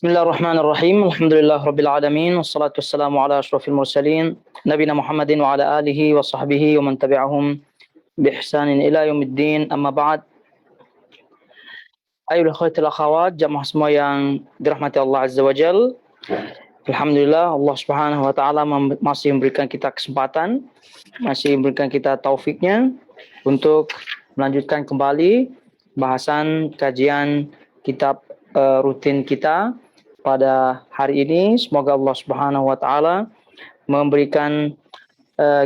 Bismillahirrahmanirrahim. Alhamdulillahirabbil alamin wassalatu wassalamu ala asyrofil mursalin nabiyina Muhammadin wa ala alihi wa sahbihi wa man tabi'ahum bi ihsanin ila yaumiddin. Amma ba'd. Ayyuhal akhwatil akhawat, jamaah semua yang dirahmati Allah Azza wa Jal. Alhamdulillah Allah Subhanahu wa taala masih memberikan kita kesempatan, masih memberikan kita taufiknya untuk melanjutkan kembali bahasan kajian kitab rutin kita pada hari ini. Semoga Allah Subhanahu wa taala memberikan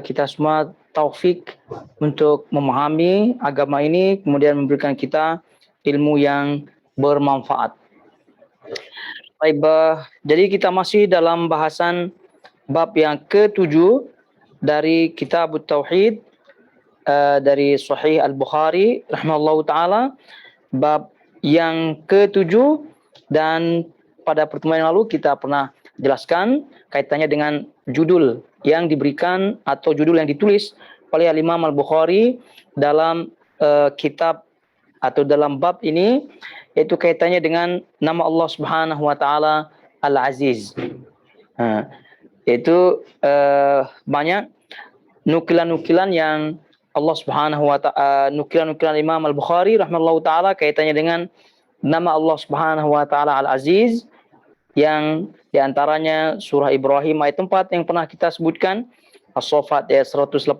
kita semua taufik untuk memahami agama ini, kemudian memberikan kita ilmu yang bermanfaat. Baik, jadi kita masih dalam bahasan bab yang ke-7 dari Kitab Tauhid dari Sahih Al-Bukhari rahimahullahu taala, bab yang ke-7, dan pada pertemuan yang lalu kita pernah jelaskan kaitannya dengan judul yang diberikan atau judul yang ditulis oleh Imam Al-Bukhari dalam kitab atau dalam bab ini, yaitu kaitannya dengan nama Allah Subhanahu wa taala Al-Aziz. Yaitu banyak nukilan-nukilan yang Allah Subhanahu wa taala, nukilan-nukilan Imam Al-Bukhari rahimahullahu taala kaitannya dengan nama Allah Subhanahu wa taala Al-Aziz, yang diantaranya surah Ibrahim ayat 4 yang pernah kita sebutkan, As-Saffat ayat 180,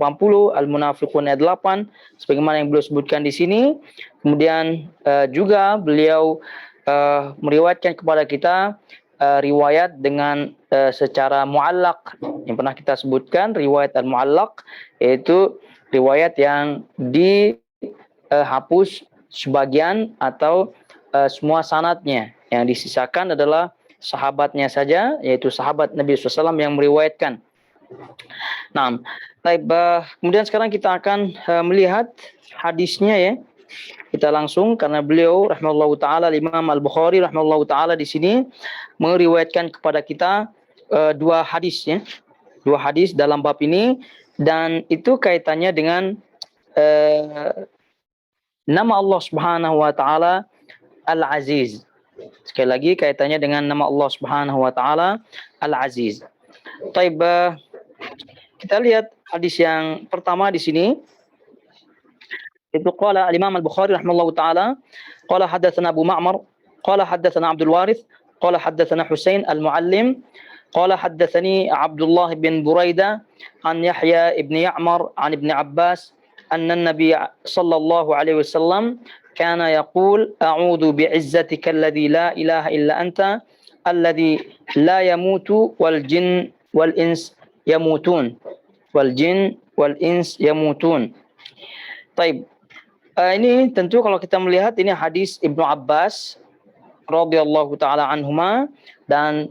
Al-Munafiqun ayat 8 sebagaimana yang beliau sebutkan di sini. Kemudian juga beliau meriwayatkan kepada kita riwayat dengan secara muallaq yang pernah kita sebutkan, riwayat al-muallaq, yaitu riwayat yang dihapus sebagian atau semua sanadnya, yang disisakan adalah sahabatnya saja, yaitu sahabat Nabi SAW yang meriwayatkan. Nah, kemudian sekarang kita akan melihat hadisnya ya. Kita langsung, karena beliau rahimahullahu taala, Imam Al-Bukhari rahimahullahu taala di sini meriwayatkan kepada kita dua hadis ya. Dua hadis dalam bab ini, dan itu kaitannya dengan nama Allah Subhanahu wa taala Al-Aziz. Sekali lagi kaitannya dengan nama Allah Subhanahu wa taala Al-Aziz. Baik, kita lihat hadis yang pertama di sini. Itu qala al-Imam Al-Bukhari rahimahullahu taala, qala hadatsana Abu Ma'mar, qala hadatsana Abdul Warith, qala hadatsana Husain Al-Muallim, qala hadatsani Abdullah bin Buraidah an Yahya ibn Ya'mar an Ibn Abbas anna an-nabiy sallallahu alaihi wasallam kana yaqul a'udzu bi'izzatika alladhi la ilaha illa anta alladhi la yamutu wal jin wal ins yamutun wal jin wal ins yamutun. Baik. Ini tentu kalau kita melihat ini hadis Ibnu Abbas radhiyallahu taala anhuma, dan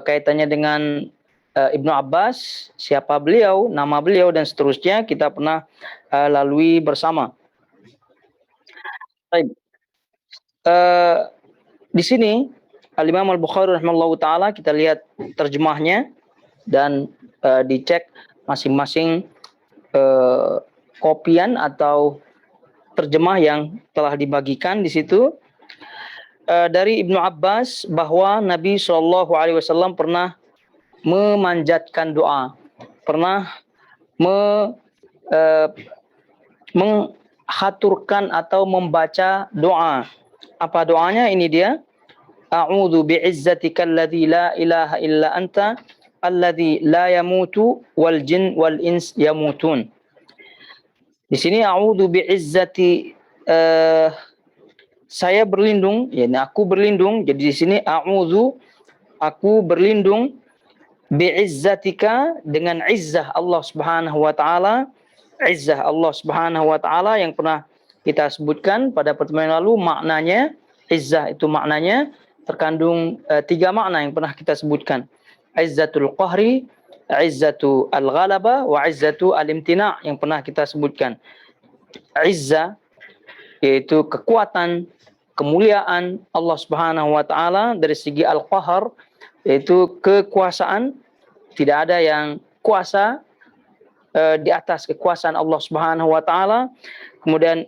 kaitannya dengan Ibnu Abbas, siapa beliau, nama beliau dan seterusnya kita pernah lalui bersama. Baik. Di sini Al-Imam Al-Bukhari rahimahullahu taala, kita lihat terjemahnya dan dicek masing-masing kopian atau terjemah yang telah dibagikan di situ. Dari Ibnu Abbas bahwa Nabi Shallallahu Alaihi Wasallam pernah memanjatkan doa, pernah menghaturkan atau membaca doa. Apa doanya? Ini dia. A'udzu bi'izzatika alladzi la ilaha illa anta alladzi la yamutu wal jin wal ins yamutun. Di sini a'udzu bi'izzati, saya berlindung, yakni aku berlindung. Jadi di sini a'udzu, aku berlindung, bi'izzatika, dengan izzah Allah Subhanahu wa taala. Izzah Allah Subhanahu wa taala yang pernah kita sebutkan pada pertemuan yang lalu, maknanya izzah itu maknanya terkandung tiga makna yang pernah kita sebutkan. Izzatul qahri, izzatu al-ghalabah, wa izzatu al-imtina' yang pernah kita sebutkan. Izzah yaitu kekuatan, kemuliaan Allah Subhanahu wa taala. Dari segi al-qahr yaitu kekuasaan, tidak ada yang kuasa di atas kekuasaan Allah Subhanahu wa taala. Kemudian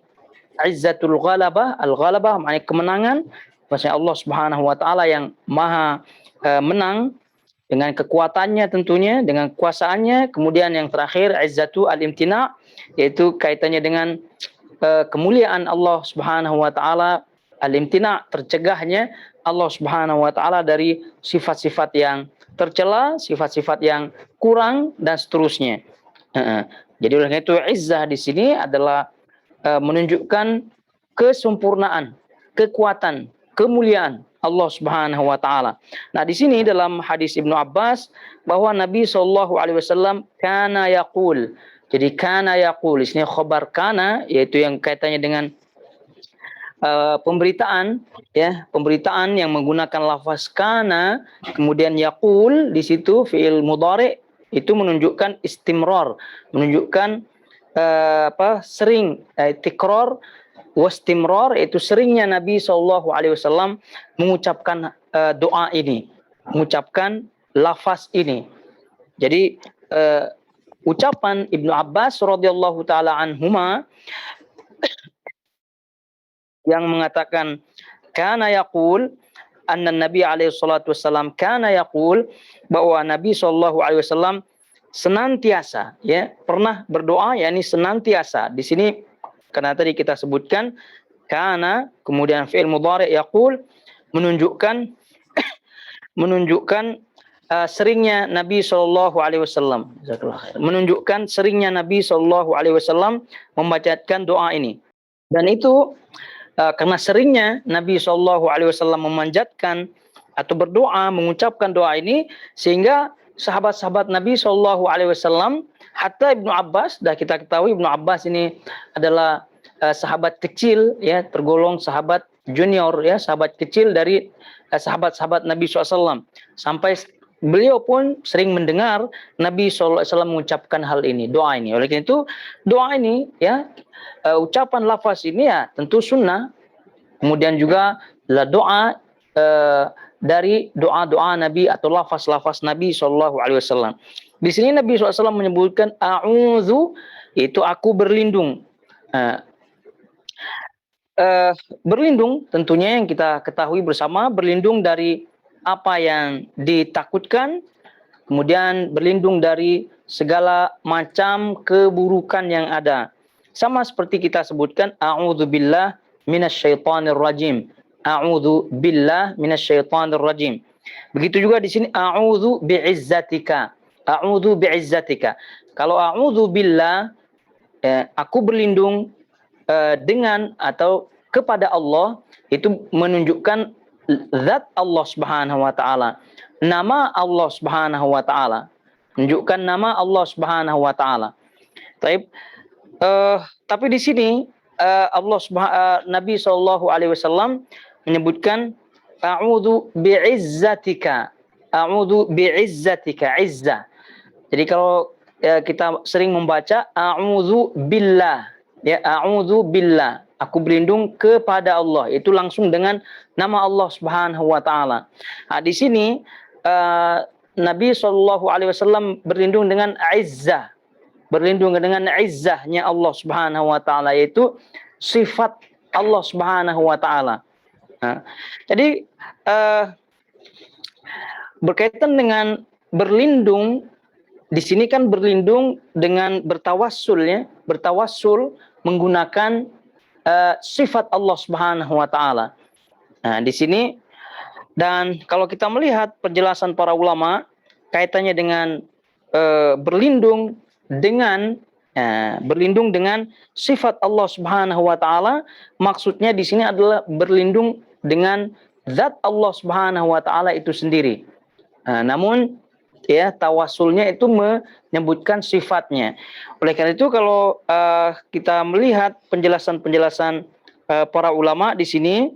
izzatul ghalabah, al-ghalabah maknanya kemenangan, Bahwasanya Allah Subhanahu wa taala yang maha menang dengan kekuatannya tentunya, dengan kekuasaannya. Kemudian yang terakhir izzatu al-imtina, yaitu kaitannya dengan kemuliaan Allah Subhanahu wa taala, al-imtina, tercegahnya Allah Subhanahu wa taala dari sifat-sifat yang tercela, sifat-sifat yang kurang dan seterusnya. Jadi oleh karena itu izzah di sini adalah menunjukkan kesempurnaan, kekuatan, kemuliaan Allah Subhanahu wa taala. Nah, di sini dalam hadis Ibnu Abbas bahwa Nabi sallallahu alaihi wasallam kana yaqul. Jadi kana yaqul di sini khabar kana, yaitu yang kaitannya dengan pemberitaan, ya, pemberitaan yang menggunakan lafaz kana, kemudian yaqul di situ fiil mudhari, itu menunjukkan istimrar, menunjukkan sering, tikrar wastimrar, itu seringnya Nabi Shallallahu Alaihi Wasallam mengucapkan doa ini, mengucapkan lafaz ini. Jadi ucapan Ibnu Abbas radhiyallahu taala anhuma yang mengatakan kana yaqul, anna Nabi alaihi salatu wasallam kana yaqul, bahwa Nabi Shallallahu Alaihi Wasallam senantiasa, ya, pernah berdoa, yakni senantiasa. Di sini karena tadi kita sebutkan kana kemudian fi'il mudhari yaqul menunjukkan seringnya Nabi Shallallahu Alaihi Wasallam, menunjukkan seringnya Nabi Shallallahu Alaihi Wasallam membacakan doa ini. Dan itu karena seringnya Nabi Shallallahu Alaihi Wasallam memanjatkan atau berdoa, mengucapkan doa ini, sehingga sahabat-sahabat Nabi Shallallahu Alaihi Wasallam, hatta Ibnu Abbas, dah kita ketahui Ibnu Abbas ini adalah sahabat kecil, ya, tergolong sahabat junior, ya, sahabat kecil dari sahabat-sahabat Nabi SAW. Sampai beliau pun sering mendengar Nabi SAW mengucapkan hal ini, doa ini. Oleh karena itu doa ini, ya, ucapan lafaz ini ya tentu sunnah. Kemudian juga doa dari doa-doa Nabi atau lafaz-lafaz Nabi Shallallahu Alaihi Wasallam. Di sini Nabi SAW menyebutkan a'udzu, itu aku berlindung. Berlindung tentunya yang kita ketahui bersama, berlindung dari apa yang ditakutkan, kemudian berlindung dari segala macam keburukan yang ada. Sama seperti kita sebutkan a'udzubillah minasyaitonir rajim. A'udzu billah minasyaitonir rajim. Begitu juga di sini a'udzu bi'izzatika. A'udzu bi'izzatika. Kalau a'udzu billah, aku berlindung dengan atau kepada Allah, itu menunjukkan zat Allah Subhanahu wa taala. Nama Allah Subhanahu wa taala. Menunjukkan nama Allah Subhanahu wa taala. Tapi di sini Nabi Shallallahu Alaihi Wasallam menyebutkan a'udzu bi'izzatika. A'udzu bi'izzatika, izzah. Jadi kalau kita sering membaca a'udzu billah, ya, a'udzu billah, aku berlindung kepada Allah, itu langsung dengan nama Allah Subhanahu wa taala. Nah, di sini Nabi Shallallahu Alaihi Wasallam berlindung dengan izzah, berlindung dengan izzahnya Allah Subhanahu wa taala, yaitu sifat Allah Subhanahu wa taala. Nah, jadi berkaitan dengan berlindung di sini kan berlindung dengan bertawassul, ya, bertawassul menggunakan sifat Allah Subhanahu wa taala. Nah, di sini, dan kalau kita melihat penjelasan para ulama kaitannya dengan berlindung dengan sifat Allah Subhanahu wa taala, maksudnya di sini adalah berlindung dengan zat Allah Subhanahu wa taala itu sendiri. Namun, ya, tawasulnya itu menyebutkan sifatnya. Oleh karena itu kalau kita melihat penjelasan-penjelasan para ulama di sini,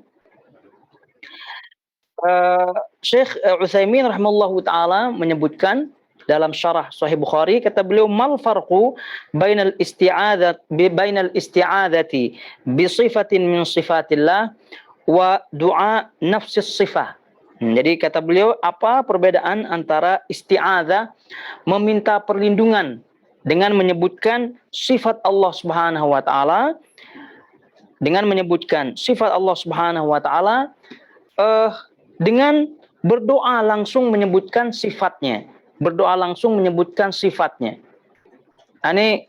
Syekh Utsaimin rahimallahu taala menyebutkan dalam syarah Sahih Bukhari, kata beliau, mal farqu bainal isti'adzati bi sifatin min sifatillah wa du'a nafsis sifah. Jadi kata beliau, apa perbedaan antara isti'adzah, meminta perlindungan dengan menyebutkan sifat Allah Subhanahu wa taala, dengan menyebutkan sifat Allah Subhanahu wa taala, dengan berdoa langsung menyebutkan sifatnya. Berdoa langsung menyebutkan sifatnya. Ini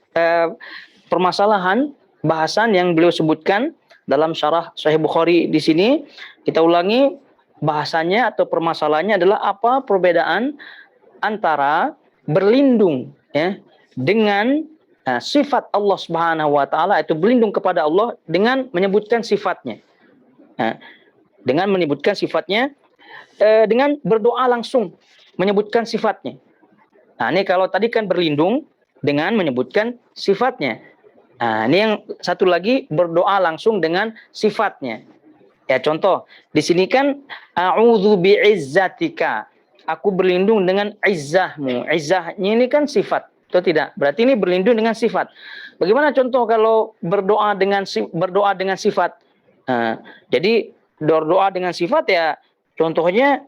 permasalahan bahasan yang beliau sebutkan dalam syarah Sahih Bukhari di sini. Kita ulangi bahasanya atau permasalahannya adalah apa perbedaan antara berlindung ya dengan sifat Allah Subhanahu wa taala, itu berlindung kepada Allah dengan menyebutkan sifatnya. Dengan menyebutkan sifatnya, dengan berdoa langsung menyebutkan sifatnya. Nah, ini kalau tadi kan berlindung dengan menyebutkan sifatnya. Nah, ini yang satu lagi berdoa langsung dengan sifatnya. Ya, contoh di sini kan a'udzu bi'izzatika. Aku berlindung dengan izzahmu. Izzahnya ini kan sifat, atau tidak? Berarti ini berlindung dengan sifat. Bagaimana contoh kalau berdoa dengan sifat? Jadi berdoa dengan sifat ya contohnya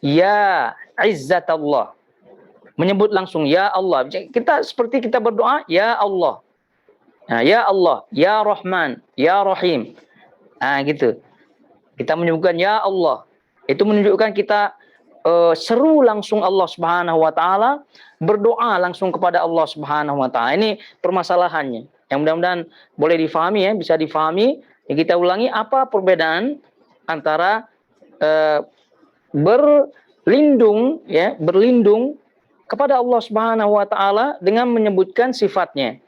ya izzatullah. Menyebut langsung ya Allah. Kita seperti kita berdoa ya Allah. Ya Allah, ya Rahman, ya Rahim. Gitu. Kita menyebutkan ya Allah. Itu menunjukkan kita seru langsung Allah Subhanahu wa taala, berdoa langsung kepada Allah Subhanahu wa taala. Ini permasalahannya. Yang mudah-mudahan boleh difahami ya, bisa difahami. Ya, kita ulangi apa perbedaan antara berlindung kepada Allah Subhanahu wa taala dengan menyebutkan sifatnya.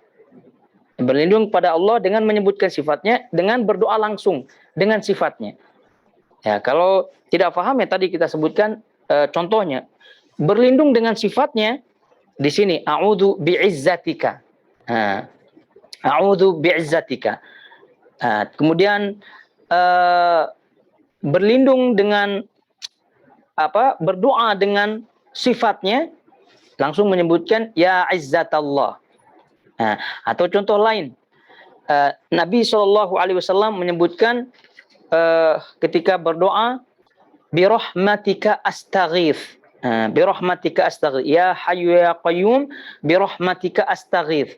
Berlindung kepada Allah dengan menyebutkan sifatnya, dengan berdoa langsung dengan sifatnya. Ya, kalau tidak paham ya tadi kita sebutkan contohnya. Berlindung dengan sifatnya di sini a'udzu bi'izzatika. A'udzu bi'izzatika. Kemudian berlindung dengan berdoa dengan sifatnya langsung menyebutkan ya izzatallah. Atau contoh lain, Nabi SAW menyebutkan ketika berdoa birahmatika astaghith. Birahmatika astaghith. Ya Hayyu ya Qayyum birahmatika astaghith.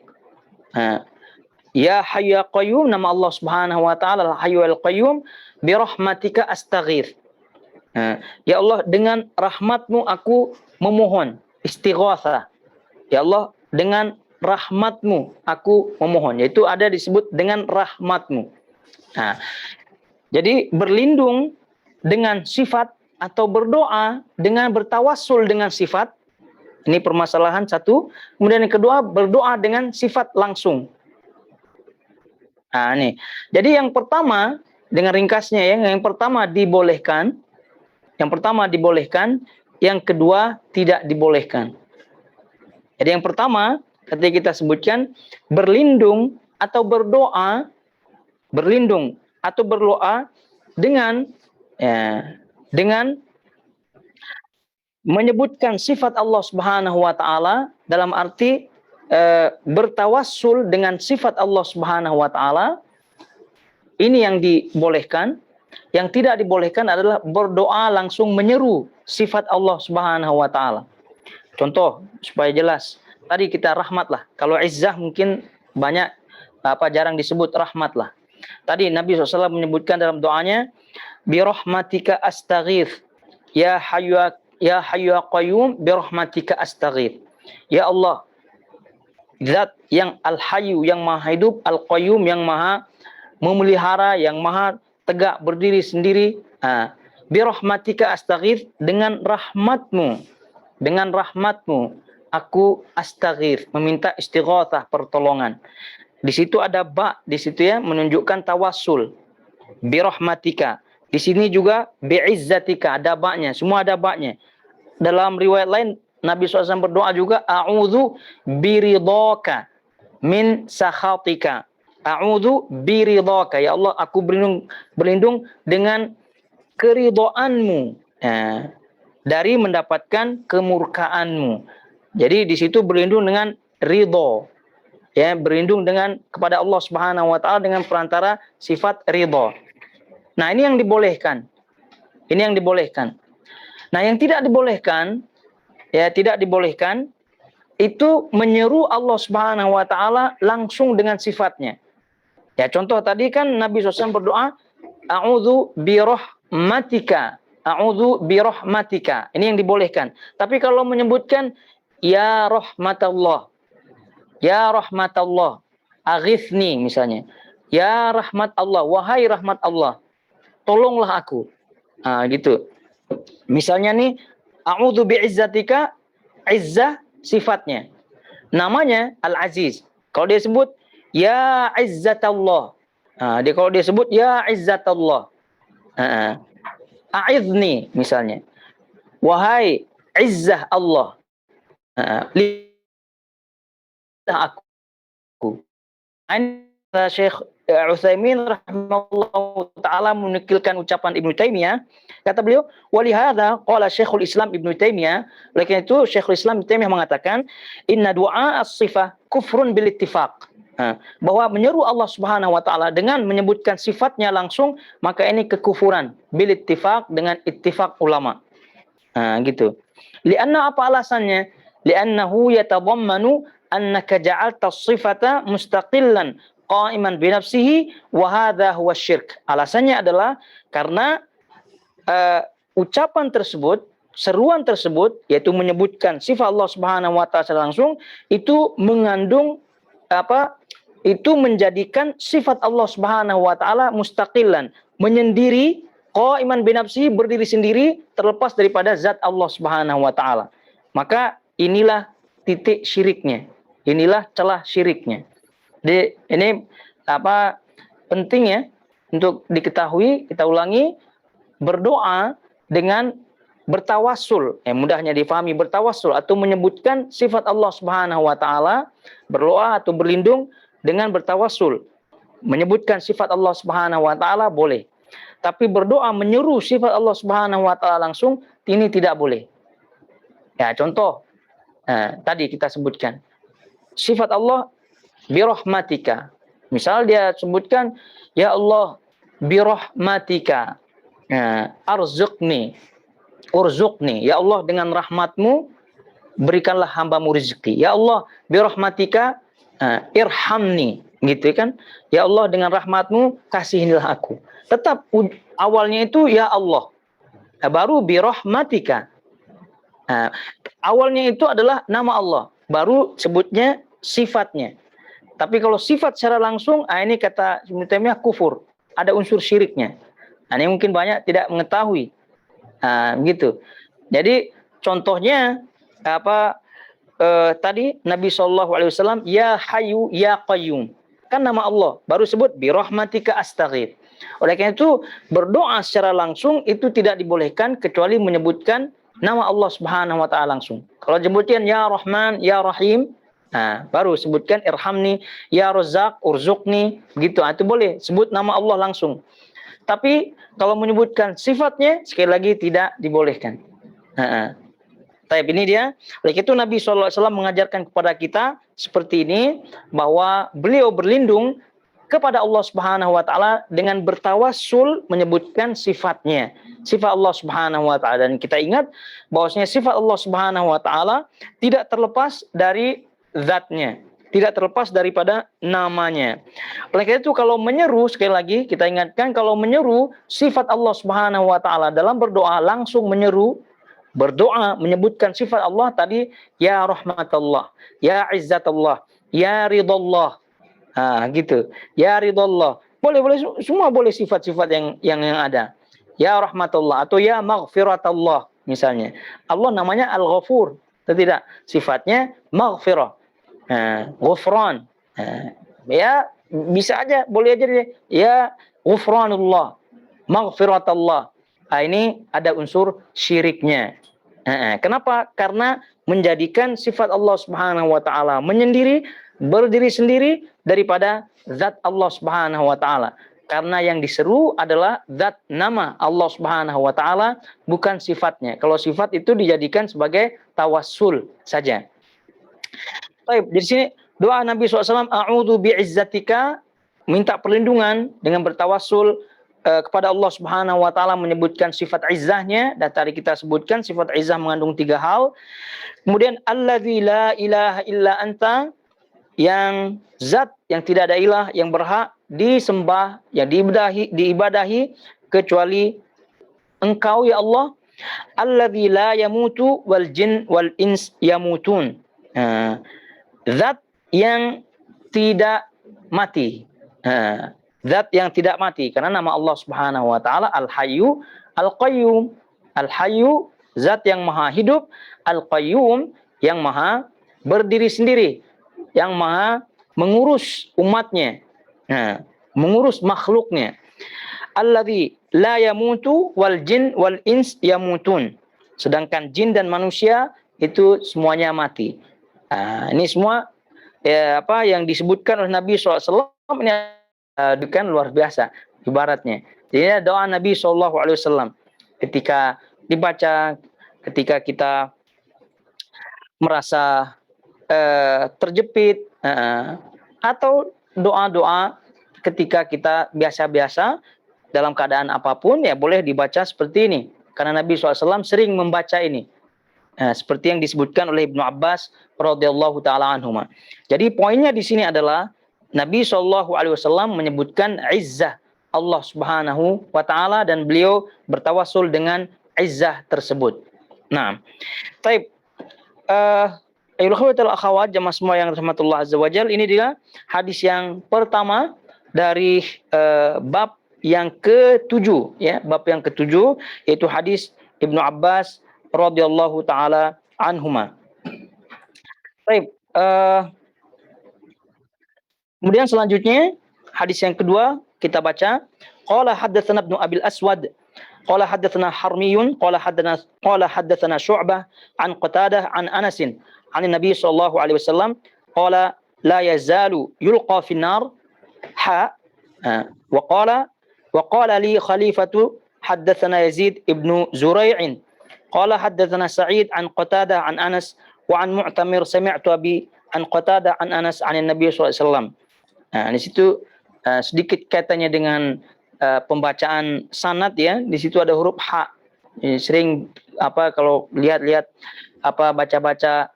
Ya Hayyu ya Qayyum, nama Allah Subhanahu wa taala Hayyu al Qayyum, birahmatika astaghith. Ya Allah, dengan rahmatmu aku memohon, istighatsah. Ya Allah, dengan rahmatmu aku memohon. Yaitu ada disebut dengan rahmatmu. Jadi berlindung dengan sifat atau berdoa dengan bertawassul dengan sifat. Ini permasalahan satu. Kemudian yang kedua, berdoa dengan sifat langsung. Ini. Jadi yang pertama, dengan ringkasnya ya, yang pertama dibolehkan. Yang pertama dibolehkan, yang kedua tidak dibolehkan. Jadi yang pertama, ketika kita sebutkan berlindung atau berdoa, berlindung atau berdoa dengan menyebutkan sifat Allah Subhanahu wa taala, dalam arti bertawassul dengan sifat Allah Subhanahu wa taala, ini yang dibolehkan. Yang tidak dibolehkan adalah berdoa langsung menyeru sifat Allah Subhanahu wa taala. Contoh supaya jelas. Tadi kita rahmat lah. Kalau izzah mungkin banyak jarang disebut rahmat lah. Tadi Nabi SAW menyebutkan dalam doanya birahmatika astaghith. Ya Hayyu ya Qayyum birahmatika astaghith. Ya Allah, Zat yang Al-Hayyu, yang Maha Hidup, Al-Qayyum, yang Maha memelihara, yang Maha tegak berdiri sendiri. Birahmatika astaghith, dengan rahmatmu. Dengan rahmatmu aku astaghith, meminta istighatsah, pertolongan. Di situ ada ba, di situ ya menunjukkan tawassul. Birahmatika. Di sini juga bi'izzatika, ada ba-nya, semua ada ba-nya. Dalam riwayat lain Nabi SAW berdoa juga a'udzu biridhaka min sakhatika. A'udzu biridhaka, ya Allah, aku berlindung dengan keridhaanmu dari mendapatkan kemurkaanmu. Jadi di situ berlindung dengan ridho, ya, berlindung dengan kepada Allah Subhanahu wa taala dengan perantara sifat ridho. Nah, ini yang dibolehkan. Ini yang dibolehkan. Nah, yang tidak dibolehkan, ya, tidak dibolehkan itu menyeru Allah Subhanahu wa taala langsung dengan sifatnya. Ya, contoh tadi kan Nabi SAW berdoa a'udzu rahmatika. A'udzu bi rahmatika. Ini yang dibolehkan. Tapi kalau menyebutkan ya rahmatallah, ya rahmatallah, aghithni misalnya. Ya rahmat Allah, wahai rahmat Allah, tolonglah aku. Gitu. Misalnya nih, a'udzu bi izzatika, izzah sifatnya. Namanya Al-Aziz. Kalau dia sebut ya izzatallah. Kalau dia sebut ya izzatallah. A'idzni misalnya. Wahai izzah Allah. Lidah aku. Ini Syekh Utsaimin rahimahullah taala menukilkan ucapan Ibnu Taimiyah, kata beliau, walihada qala Syekhul Islam Ibnu Taimiyah, oleh karena itu Syekhul Islam Ibnu Taimiyah mengatakan inna du'a as-sifah kufrun bil ittifaq. Bahwa menyeru Allah Subhanahu wa taala dengan menyebutkan sifatnya langsung, maka ini kekufuran bil ittifaq, dengan ittifaq ulama. Gitu. Lianna, apa alasannya? Liannahu yatadammanu annaka ja'alta as-sifata mustaqillan qa'iman bi nafsihi wa hadha huwa syirk. Alasannya adalah karena ucapan tersebut, seruan tersebut, yaitu menyebutkan sifat Allah Subhanahu wa taala langsung, itu mengandung itu menjadikan sifat Allah Subhanahu wa taala mustaqillan, menyendiri, qa'iman bi nafsihi, berdiri sendiri, terlepas daripada zat Allah Subhanahu wa taala. Maka inilah titik syiriknya. Inilah celah syiriknya. Ini penting ya untuk diketahui, kita ulangi, berdoa dengan bertawassul, mudahnya difahami, bertawassul atau menyebutkan sifat Allah Subhanahu wa taala, berdoa atau berlindung dengan bertawassul, menyebutkan sifat Allah Subhanahu wa taala boleh. Tapi berdoa menyeru sifat Allah Subhanahu wa taala langsung, ini tidak boleh. Ya, contoh tadi kita sebutkan sifat Allah birahmatika. Misal dia sebutkan ya Allah birahmatika, arzuqni, urzuqni, ya Allah dengan rahmatmu berikanlah hambamu rezeki. Ya Allah birahmatika irhamni, gitu kan? Ya Allah dengan rahmatmu kasihinilah aku. Tetap awalnya itu ya Allah, baru birahmatika. Awalnya itu adalah nama Allah, baru sebutnya sifatnya. Tapi kalau sifat secara langsung, ini kata Ibnu Taimiyah kufur, ada unsur syiriknya. Ini mungkin banyak tidak mengetahui. Gitu. Jadi contohnya tadi Nabi SAW, ya Hayyu ya Qayyum, kan nama Allah, baru sebut birahmatika astaghith. Oleh karena itu berdoa secara langsung itu tidak dibolehkan kecuali menyebutkan nama Allah Subhanahu wa taala langsung. Kalau sebutkan ya Rahman ya Rahim, baru sebutkan irhamni, ya Razzaq urzuqni, begitu. Itu boleh sebut nama Allah langsung. Tapi kalau menyebutkan sifatnya sekali lagi tidak dibolehkan. Tapi ini dia. Oleh itu Nabi SAW mengajarkan kepada kita seperti ini, bahwa beliau berlindung kepada Allah Subhanahu wa taala dengan bertawassul menyebutkan sifatnya, sifat Allah Subhanahu wa taala. Dan kita ingat bahwasanya sifat Allah Subhanahu wa taala tidak terlepas dari zatnya, tidak terlepas daripada namanya. Oleh karena itu kalau menyeru, sekali lagi kita ingatkan, kalau menyeru sifat Allah Subhanahu wa taala dalam berdoa, langsung menyeru, berdoa menyebutkan sifat Allah tadi, ya rahmatullah, ya izzatullah, ya ridallah. Gitu. Ya ridallah. Boleh semua boleh sifat-sifat yang ada. Ya rahmatullah atau ya maghfiratullah misalnya. Allah namanya Al-Ghafur, atau tidak? Sifatnya maghfirah. Ghufran. Ya bisa aja, boleh aja dia. Ya ghufranullah, maghfiratullah. Ini ada unsur syiriknya. Kenapa? Karena menjadikan sifat Allah Subhanahu wa taala menyendiri, berdiri sendiri daripada zat Allah Subhanahu wa taala. Karena yang diseru adalah zat nama Allah Subhanahu wa taala, bukan sifatnya. Kalau sifat itu dijadikan sebagai tawassul saja. Baik, di sini doa Nabi SAW, a'udzu bi'izzatika, minta perlindungan dengan bertawassul kepada Allah Subhanahu wa taala, menyebutkan sifat izzahnya. Dan tadi kita sebutkan sifat izzah mengandung 3 hal. Kemudian allazi la ilaha illa anta, yang zat yang tidak ada ilah yang berhak disembah, yang diibadahi kecuali Engkau ya Allah, alladzi la yamutu wal jin wal ins yamutun. Zat yang tidak mati. Zat yang tidak mati, karena nama Allah Subhanahu wa taala Al-Hayyu Al-Qayyum. Al-Hayyu zat yang maha hidup, Al-Qayyum yang maha berdiri sendiri, yang maha mengurus umatnya, mengurus makhluknya. Alladzi la yamutu wal jin wal ins yamutun. Sedangkan jin dan manusia itu semuanya mati. Ini semua yang disebutkan oleh Nabi SAW ini bukan luar biasa ibaratnya. Jadi doa Nabi SAW ketika dibaca, ketika kita merasa terjepit, atau doa-doa ketika kita biasa-biasa dalam keadaan apapun, ya boleh dibaca seperti ini. Karena Nabi SAW sering membaca ini. Seperti yang disebutkan oleh Ibnu Abbas radhiyallahu taala anhuma. Jadi poinnya di sini adalah Nabi SAW menyebutkan izzah Allah Subhanahu wa taala dan beliau bertawasul dengan izzah tersebut. Nah, taib ayyuhal akhwatul akhawat jamaah semua yang rahmatullah azza wajal, ini dia hadis yang pertama dari bab yang ke-7 ya, bab yang ke-7 yaitu hadis Ibnu Abbas radhiyallahu taala anhuma. Baik, kemudian selanjutnya hadis yang kedua kita baca. Qala haddatsana Ibnu Abil Aswad qala haddatsana Harmiyun qala haddatsana Syu'bah an Qatadah an Anas an Nabi sallallahu alaihi wasallam qala la yazalu yulqa fi an-nar wa qala li khalifatu haddatsana Yazid ibnu Zurai'in qala haddatsana Sa'id an Qatadah an Anas wa an Mu'tamir sami'tu abi an Qatadah an Anas an Nabi sallallahu alaihi wasallam. Di situ sedikit kaitannya dengan pembacaan sanad ya. Di situ ada huruf ha. Sering kalau lihat-lihat baca-baca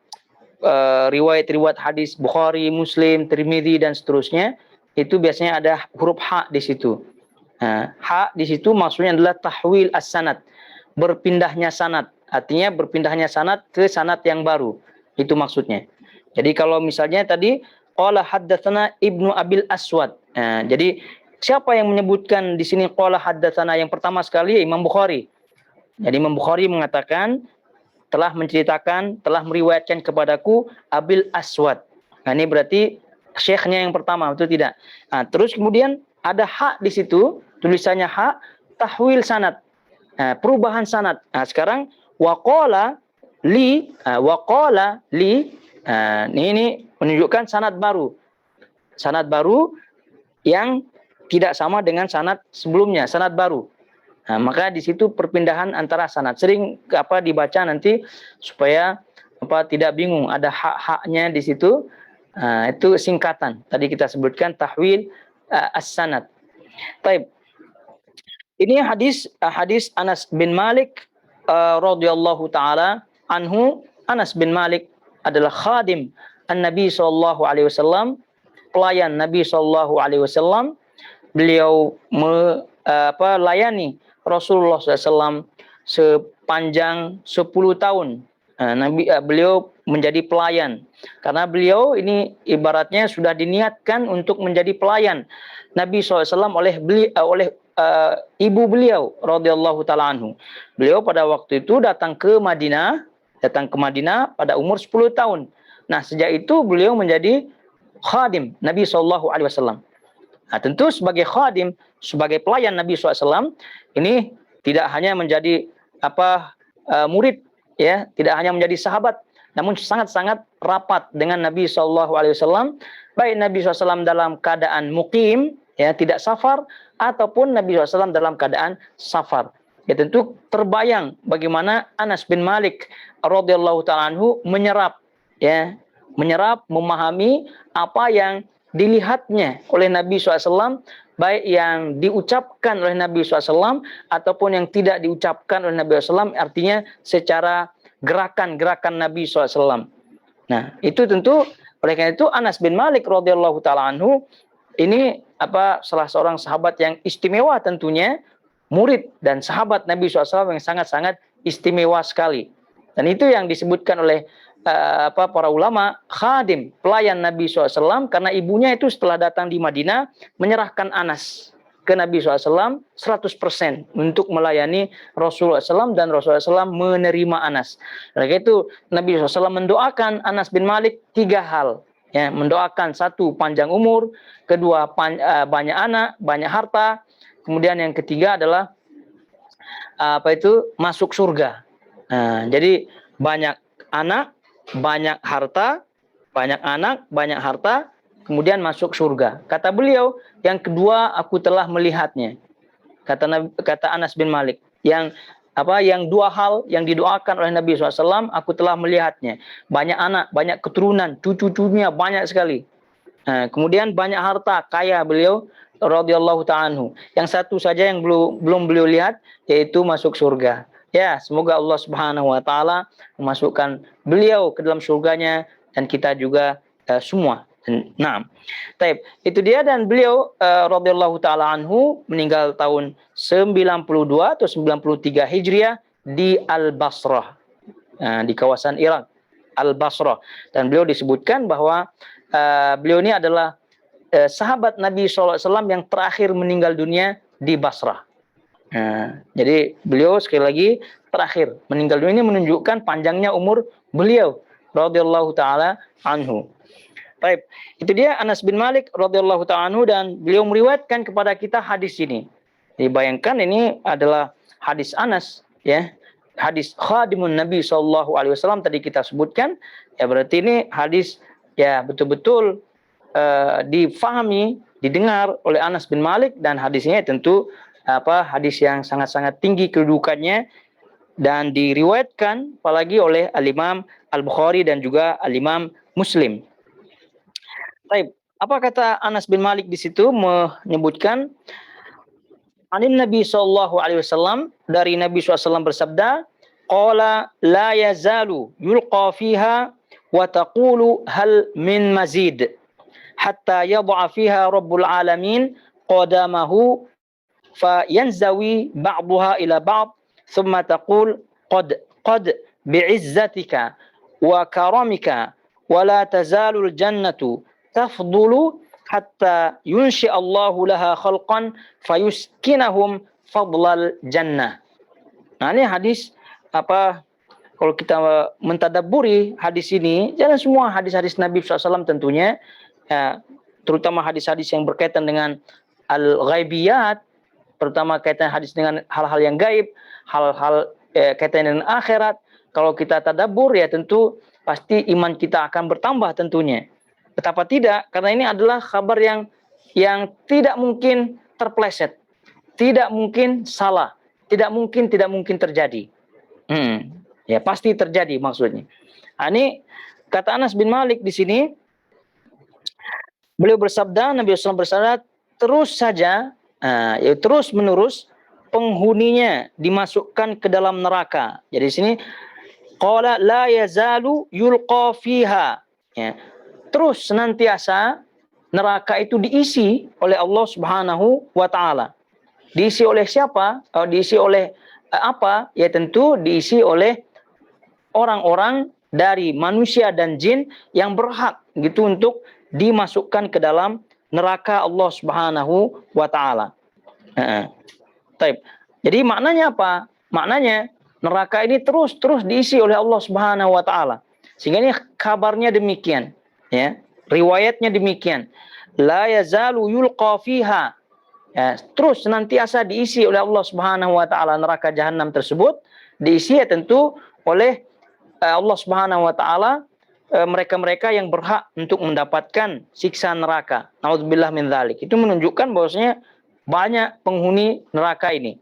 riwayat-riwayat hadis Bukhari, Muslim, Tirmidzi dan seterusnya, itu biasanya ada huruf ha di situ. Ha di situ maksudnya adalah tahwil as-sanad, berpindahnya sanad. Artinya berpindahnya sanad ke sanad yang baru. Itu maksudnya. Jadi kalau misalnya tadi qala haddatsana Ibnu Abil Aswad. Jadi siapa yang menyebutkan di sini qala haddatsana yang pertama sekali? Imam Bukhari. Jadi Imam Bukhari mengatakan telah menceritakan, telah meriwayatkan kepadaku Abil Aswad. Ini berarti syekhnya yang pertama, betul tidak? Terus kemudian ada hak di situ, tulisannya hak, tahwil sanad, perubahan sanad. Sekarang waqala li, ini menunjukkan sanad baru yang tidak sama dengan sanad sebelumnya, sanad baru. Maka di situ perpindahan antara sanad sering dibaca nanti supaya tidak bingung, ada hak-haknya di situ. Itu singkatan. Tadi kita sebutkan tahwil as-sanad. Baik. Ini hadis Anas bin Malik radhiyallahu taala anhu. Anas bin Malik adalah khadim An-Nabi sallallahu alaihi wasallam, pelayan Nabi sallallahu alaihi wasallam. Beliau melayani Rasulullah SAW sepanjang 10 tahun. Beliau menjadi pelayan karena beliau ini ibaratnya sudah diniatkan untuk menjadi pelayan Nabi SAW oleh ibu beliau radhiyallahu taala anhu. Beliau pada waktu itu datang ke Madinah pada umur 10 tahun. Nah, sejak itu beliau menjadi khadim Nabi SAW. Tentu sebagai khadim, sebagai pelayan Nabi SAW, ini tidak hanya menjadi murid ya, tidak hanya menjadi sahabat, namun sangat-sangat rapat dengan Nabi SAW. Baik Nabi SAW dalam keadaan muqim, ya, tidak safar, ataupun Nabi SAW dalam keadaan safar. Ya, tentu terbayang bagaimana Anas bin Malik radhiyallahu ta'ala anhu menyerap, memahami apa yang dilihatnya oleh Nabi SAW, baik yang diucapkan oleh Nabi SAW ataupun yang tidak diucapkan oleh Nabi SAW, artinya secara gerakan-gerakan Nabi SAW. Nah, itu tentu oleh karena itu Anas bin Malik radhiyallahu taala anhu ini salah seorang sahabat yang istimewa tentunya, murid dan sahabat Nabi SAW yang sangat-sangat istimewa sekali. Dan itu yang disebutkan oleh para ulama, khadim, pelayan Nabi SAW, karena ibunya itu setelah datang di Madinah menyerahkan Anas ke Nabi SAW 100% untuk melayani Rasulullah SAW, dan Rasulullah SAW menerima Anas. Oleh itu Nabi SAW mendoakan Anas bin Malik 3 hal. Ya, mendoakan 1, panjang umur, kedua banyak anak, banyak harta, kemudian yang ketiga adalah masuk surga. Nah, jadi banyak anak, banyak harta, banyak anak, banyak harta, kemudian masuk surga. Kata beliau, yang kedua aku telah melihatnya. Kata Anas bin Malik, yang 2 hal yang didoakan oleh Nabi SAW, aku telah melihatnya. Banyak anak, banyak keturunan, cucu-cucunya banyak sekali. Nah, kemudian banyak harta, kaya beliau radhiyallahu ta'ala anhu. Yang satu saja yang belum beliau lihat, yaitu masuk surga. Ya, semoga Allah Subhanahu wa taala memasukkan beliau ke dalam surganya dan kita juga semua. Nah, taib. Itu dia, dan beliau radhiyallahu taala anhu meninggal tahun 92 atau 93 Hijriah di Al-Basrah. Di kawasan Irak, Al-Basrah. Dan beliau disebutkan bahwa beliau ini adalah sahabat Nabi SAW yang terakhir meninggal dunia di Basrah. Jadi beliau sekali lagi terakhir meninggal dunia, ini menunjukkan panjangnya umur beliau radhiyallahu taala anhu. Baik, itu dia Anas bin Malik radhiyallahu ta'ala anhu, dan beliau meriwayatkan kepada kita hadis ini. Dibayangkan ini adalah hadis Anas, ya. Hadis khadimun Nabi SAW tadi kita sebutkan, ya berarti ini hadis ya betul-betul difahami, didengar oleh Anas bin Malik, dan hadisnya tentu hadis yang sangat-sangat tinggi kedudukannya dan diriwayatkan apalagi oleh Al-Imam Al-Bukhari dan juga Al-Imam Muslim. Baik, apa kata Anas bin Malik di situ menyebutkan Anin Nabi SAW, dari Nabi SAW bersabda, qala la yazalu yulqa fiha wa taqulu hal min mazid hatta yad'a fiha rabbul alamin qadamahu fa yanzawi ba'daha ila ba'd thumma taqul qad bi'izzatika wa karamika wa la tazalul jannatu tafdulu hatta yunshi Allahu laha khalqan fayuskinahum fadlal jannah. Nah, ini hadis kalau kita mentadabburi hadis ini, jangan semua hadis-hadis Nabi SAW tentunya, ya, terutama hadis-hadis yang berkaitan dengan al-ghaibiyat, terutama kaitan hadis dengan hal-hal yang gaib, hal-hal kaitan dengan akhirat. Kalau kita tadabbur, ya tentu pasti iman kita akan bertambah tentunya. Betapa tidak, karena ini adalah kabar yang tidak mungkin terpleset, tidak mungkin salah, tidak mungkin terjadi. Ya pasti terjadi maksudnya. Nah, ini kata Anas bin Malik di sini, beliau bersabda, Nabi SAW bersabda, terus saja, ya terus menerus penghuninya dimasukkan ke dalam neraka. Jadi di sini qala la yazalu yulqa fiha. Ya. Terus senantiasa neraka itu diisi oleh Allah Subhanahu wa taala. Diisi oleh siapa? Diisi oleh apa? Ya tentu diisi oleh orang-orang dari manusia dan jin yang berhak gitu untuk dimasukkan ke dalam neraka Allah Subhanahu wa taala. Jadi maknanya apa? Maknanya neraka ini terus diisi oleh Allah Subhanahu wa taala. Sehingga ini kabarnya demikian. Ya, riwayatnya demikian. La yazalu yulqa fiha. Ya, terus senantiasa diisi oleh Allah Subhanahu wa taala neraka jahanam tersebut, diisi ya tentu oleh Allah Subhanahu wa taala mereka-mereka yang berhak untuk mendapatkan siksa neraka. Nauzubillah min dzalik. Itu menunjukkan bahwasanya banyak penghuni neraka ini.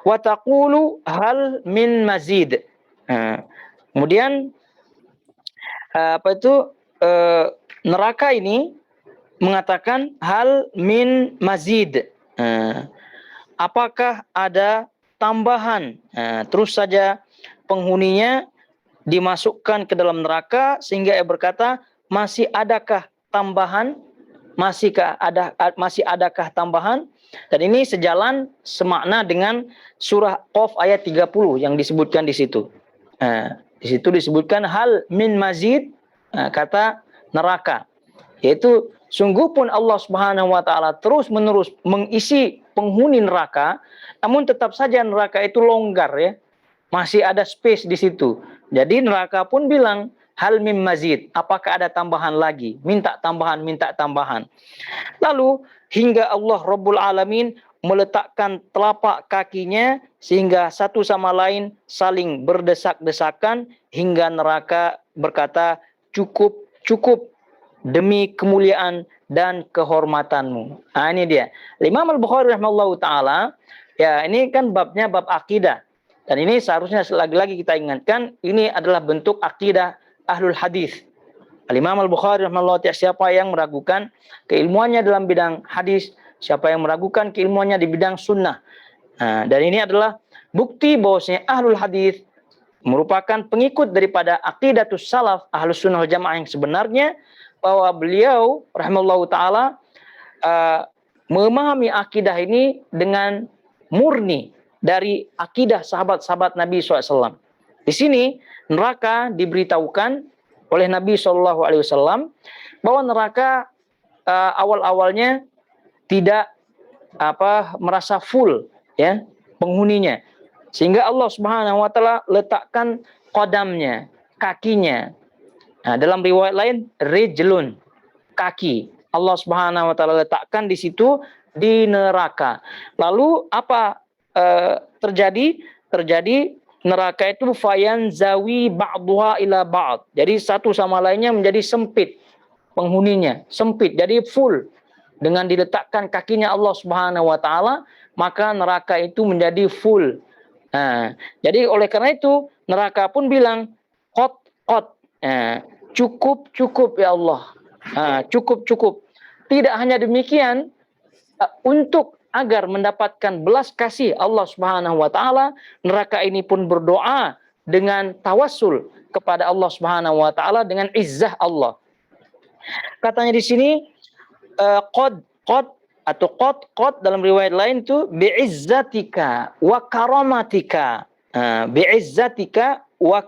Wa taqulu hal min mazid. Kemudian neraka ini mengatakan hal min mazid. Apakah ada tambahan? Terus saja penghuninya dimasukkan ke dalam neraka sehingga ia berkata, masih adakah tambahan? Masih adakah tambahan? Dan ini sejalan semakna dengan surah Qaf ayat 30 yang disebutkan di situ. Di situ disebutkan hal min mazid, kata neraka. Yaitu sungguh pun Allah Subhanahu wa taala terus-menerus mengisi penghuni neraka, namun tetap saja neraka itu longgar ya. Masih ada space di situ. Jadi neraka pun bilang, hal mim mazid, apakah ada tambahan lagi? Minta tambahan, minta tambahan. Lalu hingga Allah Rabbul Alamin meletakkan telapak kakinya sehingga satu sama lain saling berdesak-desakan hingga neraka berkata, cukup, cukup demi kemuliaan dan kehormatanmu. Nah, ini dia. Imam Al-Bukhari rahimahullahu taala, ya ini kan babnya bab akidah. Dan ini seharusnya lagi-lagi kita ingatkan, ini adalah bentuk akidah ahlul hadis. Al-Imam Al-Bukhari rahimahullahu taala, siapa yang meragukan keilmuannya dalam bidang hadis, siapa yang meragukan keilmuannya di bidang sunnah. Nah, dan ini adalah bukti bahwasanya ahlul hadis merupakan pengikut daripada aqidatus salaf ahlus sunnah wal jamaah yang sebenarnya, bahwa beliau rahimahullahu taala memahami akidah ini dengan murni dari akidah sahabat-sahabat Nabi SAW. Di sini neraka diberitahukan oleh Nabi SAW bahwa neraka awal-awalnya tidak merasa full ya penghuninya, sehingga Allah Subhanahu wa taala letakkan qadamnya, kakinya. Nah, dalam riwayat lain rijlun, kaki. Allah Subhanahu wa taala letakkan di situ di neraka. Lalu apa terjadi? Terjadi neraka itu fayanzawi ba'dhuha ila ba'd. Jadi satu sama lainnya menjadi sempit penghuninya, sempit. Jadi full dengan diletakkan kakinya Allah Subhanahu wa taala, maka neraka itu menjadi full. Nah, jadi oleh karena itu neraka pun bilang qat. Cukup, cukup ya Allah. Cukup, cukup. Tidak hanya demikian, untuk agar mendapatkan belas kasih Allah Subhanahu wa taala, neraka ini pun berdoa dengan tawassul kepada Allah Subhanahu wa taala dengan izzah Allah. Katanya di sini qad atau qad dalam riwayat lain itu bi'izzatika wa karamatika. Bi'izzatika wa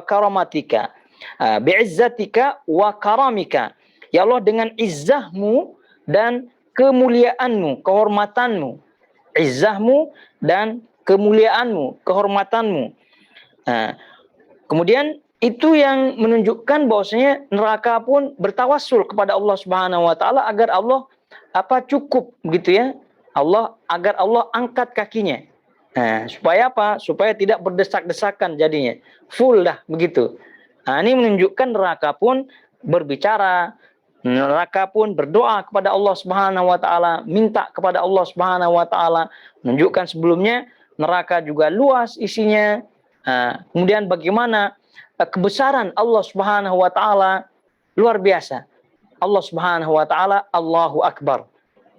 karamatika. Bi'izzatika wa karamika. Ya Allah, dengan izzahmu dan kemuliaanmu, kehormatanmu. Izzahmu dan kemuliaanmu, kehormatanmu. Kemudian itu yang menunjukkan bahwasanya neraka pun bertawassul kepada Allah Subhanahu wa taala agar Allah cukup gitu ya. Agar Allah angkat kakinya. Supaya apa? Supaya tidak berdesak-desakan jadinya. Full dah begitu. Ini menunjukkan neraka pun berbicara, neraka pun berdoa kepada Allah Subhanahu wa taala, minta kepada Allah Subhanahu wa taala. Menunjukkan sebelumnya neraka juga luas isinya. Kemudian bagaimana kebesaran Allah Subhanahu wa taala luar biasa. Allah Subhanahu wa taala Allahu Akbar.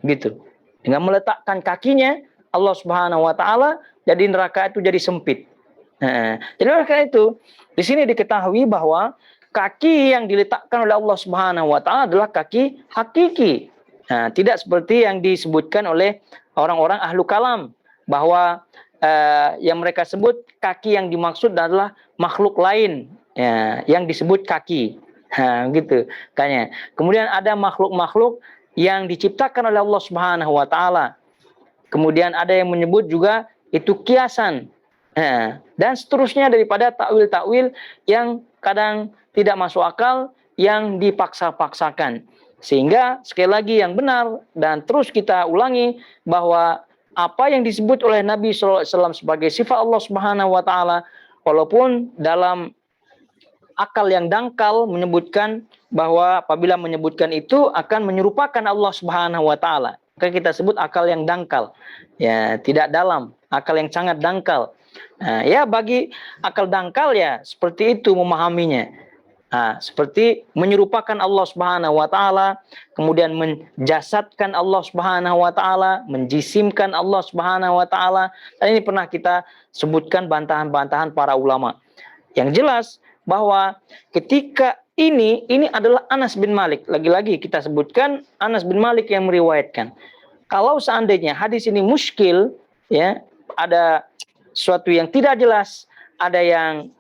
Gitu. Dengan meletakkan kakinya Allah Subhanahu wa taala, jadi neraka itu jadi sempit. Jadi oleh karena itu di sini diketahui bahwa kaki yang diletakkan oleh Allah Subhanahu wa taala adalah kaki hakiki. Tidak seperti yang disebutkan oleh orang-orang ahlu kalam bahwa yang mereka sebut kaki yang dimaksud adalah makhluk lain yang disebut kaki. Gitu kayaknya. Kemudian ada makhluk-makhluk yang diciptakan oleh Allah Subhanahu wa taala. Kemudian ada yang menyebut juga itu kiasan. Dan seterusnya daripada takwil-takwil yang kadang tidak masuk akal, yang dipaksa-paksakan. Sehingga sekali lagi yang benar dan terus kita ulangi bahwa apa yang disebut oleh Nabi SAW sebagai sifat Allah Subhanahu wa taala, walaupun dalam akal yang dangkal menyebutkan bahwa apabila menyebutkan itu akan menyerupakan Allah Subhanahu wa taala, maka kita sebut akal yang dangkal. Ya, tidak dalam, akal yang sangat dangkal. Ya bagi akal dangkal ya seperti itu memahaminya. Seperti menyerupakan Allah Subhanahu wa taala, kemudian menjasadkan Allah Subhanahu wa taala, menjisimkan Allah Subhanahu wa taala. Dan ini pernah kita sebutkan bantahan-bantahan para ulama. Yang jelas bahwa ketika ini adalah Anas bin Malik. Lagi-lagi kita sebutkan Anas bin Malik yang meriwayatkan. kalau seandainya hadis ini muskil, ya, ada sesuatu yang tidak jelas, ada yang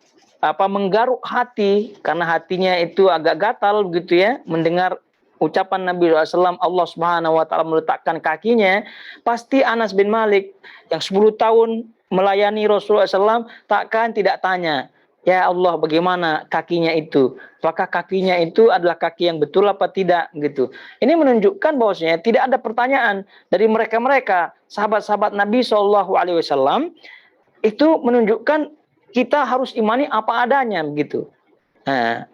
menggaruk hati karena hatinya itu agak gatal begitu ya, mendengar ucapan Nabi SAW, Allah Subhanahu wa taala meletakkan kakinya, pasti Anas bin Malik yang 10 tahun melayani Rasulullah SAW takkan tidak tanya, ya Allah bagaimana kakinya itu? Apakah kakinya itu adalah kaki yang betul apa tidak gitu. Ini menunjukkan bahwasanya tidak ada pertanyaan dari mereka-mereka sahabat-sahabat Nabi SAW, itu menunjukkan kita harus imani apa adanya begitu. Nah,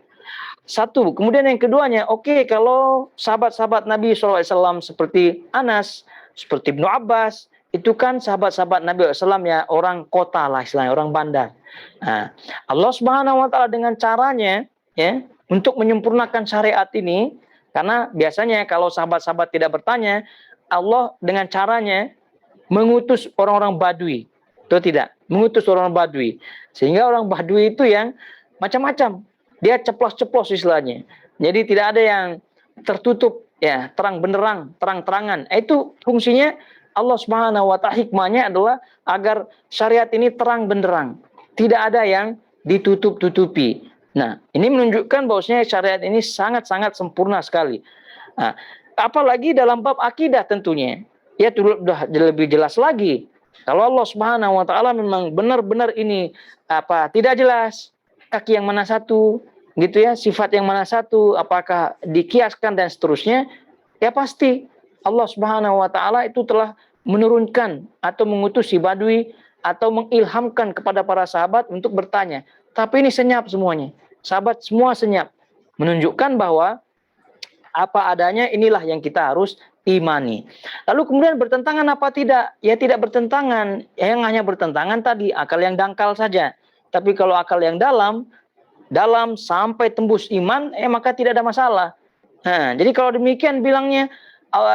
satu. Kemudian yang keduanya, oke, kalau sahabat-sahabat Nabi SAW seperti Anas, seperti Ibnu Abbas, itu kan sahabat-sahabat Nabi SAW ya orang kota lah istilahnya, orang bandar. Nah, Allah Subhanahu wa taala dengan caranya ya untuk menyempurnakan syariat ini, karena biasanya kalau sahabat-sahabat tidak bertanya, Allah dengan caranya mengutus orang-orang Badui. Itu tidak, mengutus orang Badui. Sehingga orang Badui itu yang macam-macam. Dia ceplos-ceplos istilahnya. Jadi tidak ada yang tertutup ya, terang benderang, terang-terangan. Itu fungsinya Allah Subhanahu wa taala, hikmahnya adalah agar syariat ini terang benderang. Tidak ada yang ditutup-tutupi. Nah, ini menunjukkan bahwasanya syariat ini sangat-sangat sempurna sekali. Nah, apalagi dalam bab akidah tentunya. Ya sudah lebih jelas lagi. Kalau Allah Subhanahu wa taala memang benar-benar ini tidak jelas, kaki yang mana satu, gitu ya, sifat yang mana satu, apakah dikiaskan dan seterusnya, ya pasti Allah Subhanahu wa taala itu telah menurunkan atau mengutus si Badui atau mengilhamkan kepada para sahabat untuk bertanya. Tapi ini senyap semuanya. Sahabat semua senyap. Menunjukkan bahwa apa adanya inilah yang kita harus imani. Lalu kemudian bertentangan apa tidak? Ya tidak bertentangan. Yang hanya bertentangan tadi akal yang dangkal saja. Tapi kalau akal yang dalam sampai tembus iman, maka tidak ada masalah. Nah, jadi kalau demikian bilangnya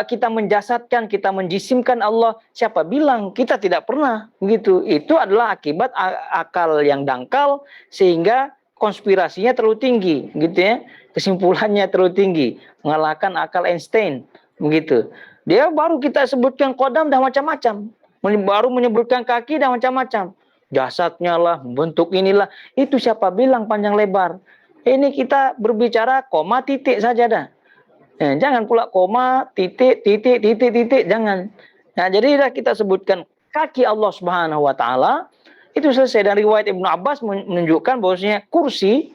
kita menjasadkan, kita menjisimkan Allah, siapa bilang? Kita tidak pernah begitu. Itu adalah akibat akal yang dangkal sehingga konspirasinya terlalu tinggi, gitu ya. Kesimpulannya terlalu tinggi, mengalahkan akal Einstein, begitu. Dia baru kita sebutkan qadam dah macam-macam, baru menyebutkan kaki dah macam-macam. Jasadnya lah, bentuk inilah, itu siapa bilang panjang lebar. Ini kita berbicara koma titik saja dah. Jangan pula koma titik, jangan. Nah, jadi kita sebutkan kaki Allah Subhanahu wa taala, itu selesai. Dan riwayat Ibnu Abbas menunjukkan bahwasanya kursi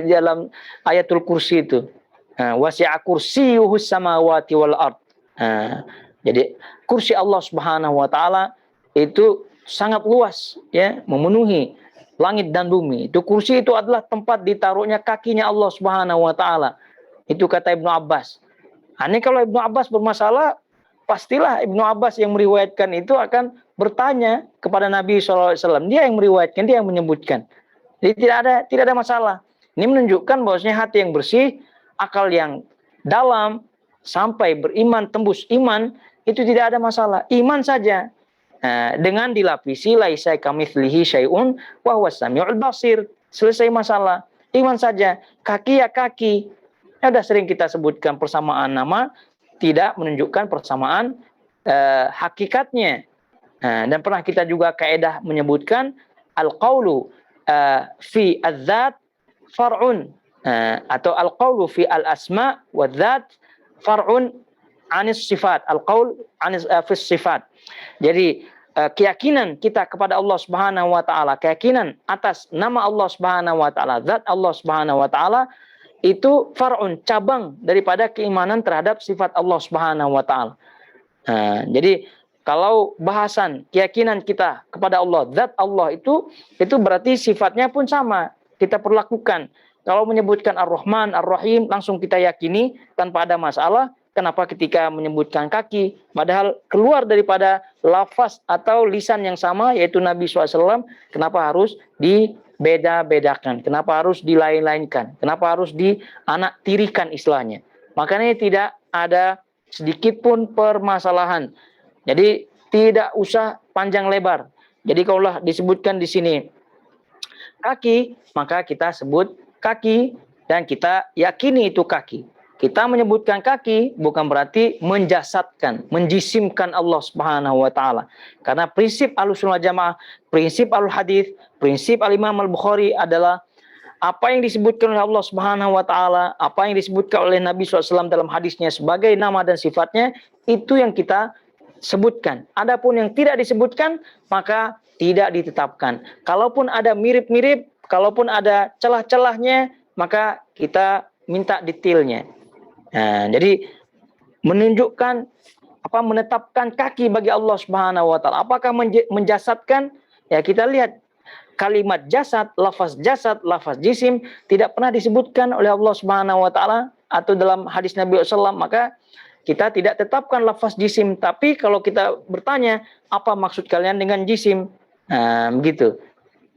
dalam ayatul kursi itu. Wasi'a kursiyuhus samawati wal ard. Jadi kursi Allah Subhanahu wa taala itu sangat luas ya, memenuhi langit dan bumi. Itu kursi itu adalah tempat ditaruhnya kakinya Allah Subhanahu wa taala. Itu kata Ibnu Abbas. Ini kalau Ibnu Abbas bermasalah, pastilah Ibnu Abbas yang meriwayatkan itu akan bertanya kepada Nabi SAW. Dia yang meriwayatkan, dia yang menyebutkan. Jadi tidak ada masalah. Ini menunjukkan bahwasanya hati yang bersih, akal yang dalam, sampai beriman, tembus iman, itu tidak ada masalah. Iman saja. Dengan dilapisi laisa kamitslihi syai'un wa huwas samiul basir. Selesai masalah. Iman saja. Kaki ya kaki. Sudah sering kita sebutkan persamaan nama, tidak menunjukkan persamaan hakikatnya. Dan pernah kita juga kaidah menyebutkan al-qaulu fi az-zat far'un, atau al-qaulu fi al-asma wa dzat far'un anis sifat. Al-qaul anis fi sifat. Jadi keyakinan kita kepada Allah Subhanahu wa taala, keyakinan atas nama Allah Subhanahu wa taala, zat Allah Subhanahu wa taala, itu far'un, cabang daripada keimanan terhadap sifat Allah Subhanahu wa taala. Jadi kalau bahasan keyakinan kita kepada Allah, zat Allah itu berarti sifatnya pun sama kita perlakukan. Kalau menyebutkan Ar-Rahman, Ar-Rahim, langsung kita yakini tanpa ada masalah. Kenapa ketika menyebutkan kaki, padahal keluar daripada lafaz atau lisan yang sama, yaitu Nabi SAW, kenapa harus dibeda-bedakan? Kenapa harus dilain-lainkan? Kenapa harus dianaktirikan istilahnya? Makanya tidak ada sedikit pun permasalahan. Jadi tidak usah panjang lebar. Jadi kalau disebutkan di sini kaki, maka kita sebut kaki dan kita yakini itu kaki. kita menyebutkan kaki bukan berarti menjasadkan, menjisimkan Allah Subhanahu wa taala. Karena prinsip Ahlussunnah Jamaah, prinsip Al-Hadis, prinsip Al-Imam Al-Bukhari adalah apa yang disebutkan oleh Allah Subhanahu wa taala, apa yang disebutkan oleh Nabi SAW dalam hadisnya sebagai nama dan sifatnya, itu yang kita sebutkan. Adapun yang tidak disebutkan, maka tidak ditetapkan. Kalaupun ada mirip-mirip, kalaupun ada celah-celahnya, maka kita minta detailnya. Nah, jadi menunjukkan menetapkan kaki bagi Allah Subhanahu wa taala. Apakah menjasadkan? Ya, kita lihat kalimat jasad, lafaz jisim tidak pernah disebutkan oleh Allah Subhanahu wa taala atau dalam hadis Nabi SAW, maka kita tidak tetapkan lafaz jisim. Tapi kalau kita bertanya, apa maksud kalian dengan jisim? Nah, begitu.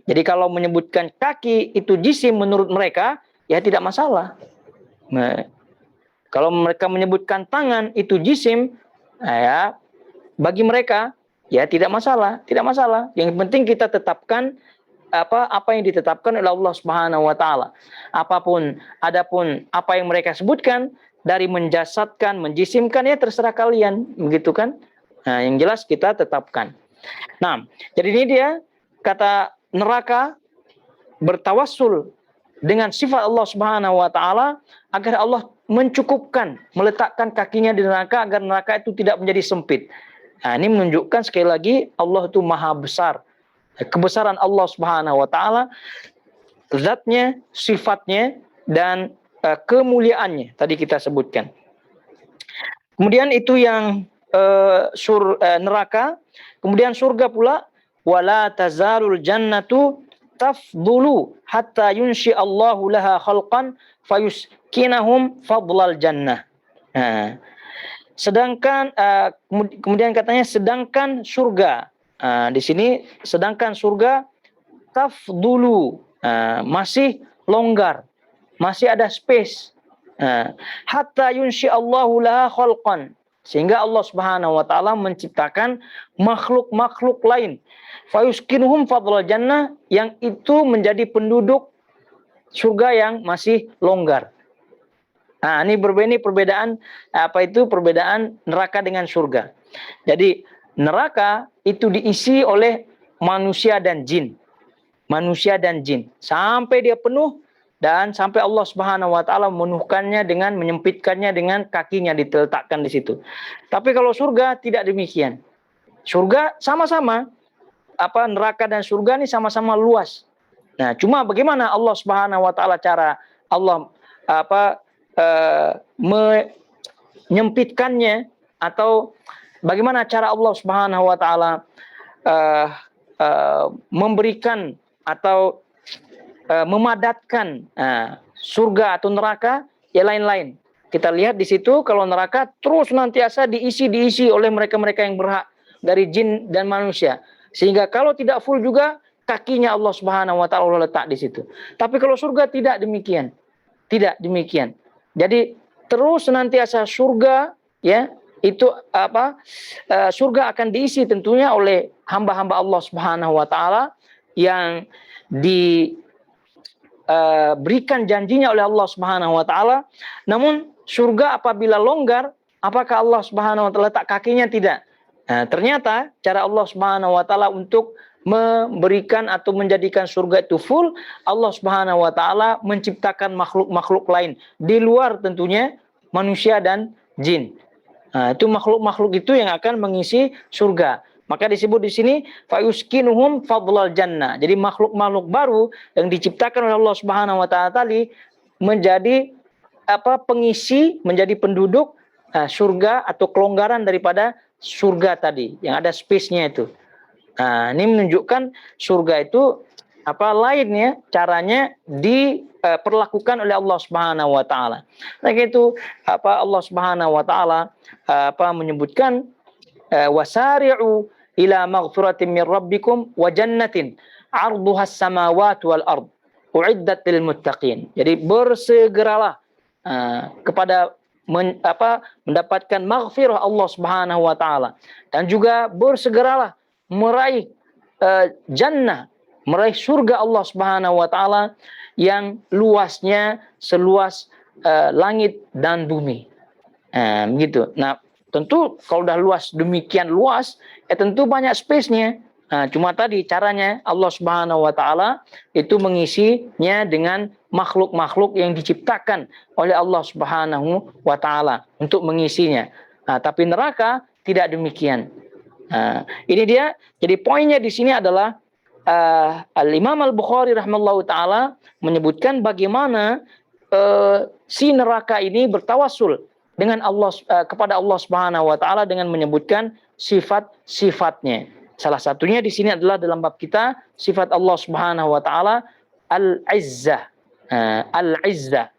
Jadi kalau menyebutkan kaki itu jisim menurut mereka, ya tidak masalah. Nah, kalau mereka menyebutkan tangan itu jisim, ya bagi mereka ya tidak masalah, tidak masalah. Yang penting kita tetapkan apa yang ditetapkan oleh Allah Subhanahu wa taala. Adapun apa yang mereka sebutkan dari menjasadkan, menjisimkan, ya terserah kalian, begitu kan? Nah, yang jelas kita tetapkan. Nah, jadi ini dia kata neraka bertawassul dengan sifat Allah Subhanahu wa taala agar Allah mencukupkan, meletakkan kakinya di neraka agar neraka itu tidak menjadi sempit. Nah, ini menunjukkan sekali lagi Allah itu maha besar. Kebesaran Allah Subhanahu wa taala, zatnya, sifatnya, dan kemuliaannya tadi kita sebutkan. Kemudian itu yang neraka. Kemudian surga pula, wala tazalul jannatu tafdulu hatta yunshi Allahu laha khalqan fayuskinahum fadlal jannah. Nah, sedangkan kemudian katanya sedangkan surga, di sini sedangkan surga tafdulu, masih longgar, masih ada space, hatta yunshi Allahu laha khalqan, sehingga Allah Subhanahu wa taala menciptakan makhluk-makhluk lain, fayuskinhum fadlal jannah, yang itu menjadi penduduk surga yang masih longgar. Nah, ini perbedaan perbedaan neraka dengan surga. Jadi neraka itu diisi oleh manusia dan jin. Manusia dan jin sampai dia penuh, dan sampai Allah Subhanahu wa taala memenuhkannya dengan menyempitkannya dengan kakinya diletakkan di situ. Tapi kalau surga tidak demikian. Surga sama-sama neraka dan surga ini sama-sama luas. Nah, cuma bagaimana Allah Subhanahu wa taala cara Allah menyempitkannya, atau bagaimana cara Allah Subhanahu wa taala memberikan atau memadatkan surga atau neraka, ya lain-lain. Kita lihat di situ kalau neraka terus nantiasa diisi oleh mereka-mereka yang berhak dari jin dan manusia. Sehingga kalau tidak full juga kakinya Allah Subhanahu wa taala letak di situ. Tapi kalau surga tidak demikian. Tidak demikian. Jadi terus senantiasa surga, ya, itu surga akan diisi tentunya oleh hamba-hamba Allah Subhanahu wa taala yang diberikan janjinya oleh Allah Subhanahu wa taala. Namun surga apabila longgar, apakah Allah Subhanahu wa taala letak kakinya? Tidak. Nah, ternyata cara Allah Subhanahu wa taala untuk memberikan atau menjadikan surga itu full, Allah Subhanahu wa taala menciptakan makhluk-makhluk lain di luar tentunya manusia dan jin. Nah, itu makhluk-makhluk itu yang akan mengisi surga. Maka disebut di sini fayuskinuhum fadlal jannah. Jadi makhluk-makhluk baru yang diciptakan oleh Allah Subhanahu wa taala tadi menjadi pengisi, menjadi penduduk surga atau kelonggaran daripada surga tadi yang ada space-nya itu. Nah, ini menunjukkan surga itu lainnya caranya diperlakukan oleh Allah Subhanahu wa taala. Nah, itu Allah Subhanahu wa taala menyebutkan wasari'u ila maghfiratin min rabbikum wa jannatin 'arduhas samawati wal ard u'iddat lil muttaqin. Jadi bersegeralah kepada mendapatkan maghfirah Allah Subhanahu wa taala, dan juga bersegeralah meraih jannah, meraih surga Allah Subhanahu wa taala yang luasnya seluas langit dan bumi. Begitu. Nah, tentu kalau udah luas demikian luas, tentu banyak space-nya. Cuma tadi caranya Allah Subhanahu wa taala itu mengisinya dengan makhluk-makhluk yang diciptakan oleh Allah Subhanahu wa taala untuk mengisinya. Tapi neraka tidak demikian. Ini dia. Jadi poinnya di sini adalah Al-Imam Al-Bukhari rahimahullahu taala menyebutkan bagaimana si neraka ini bertawasul dengan Allah kepada Allah Subhanahu wa taala dengan menyebutkan sifat-sifatnya. Salah satunya di sini adalah dalam bab kita sifat Allah Subhanahu wa taala Al-Izzah. Al-Izzah.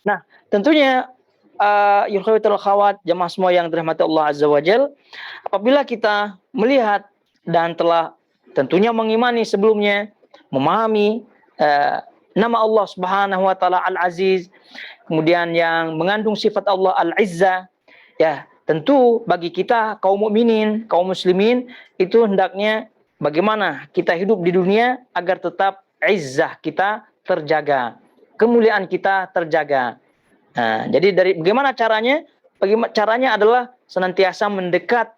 Nah, tentunya yukhawitul khawat jamaah semua yang dirahmati Allah Azza wa Jal, apabila kita melihat dan telah tentunya mengimani sebelumnya, memahami nama Allah Subhanahu wa taala Al-Aziz, kemudian yang mengandung sifat Allah Al-Izzah, ya tentu bagi kita kaum mukminin, kaum muslimin itu hendaknya bagaimana kita hidup di dunia agar tetap izzah kita terjaga, kemuliaan kita terjaga. Jadi dari bagaimana caranya? Bagaimana caranya adalah senantiasa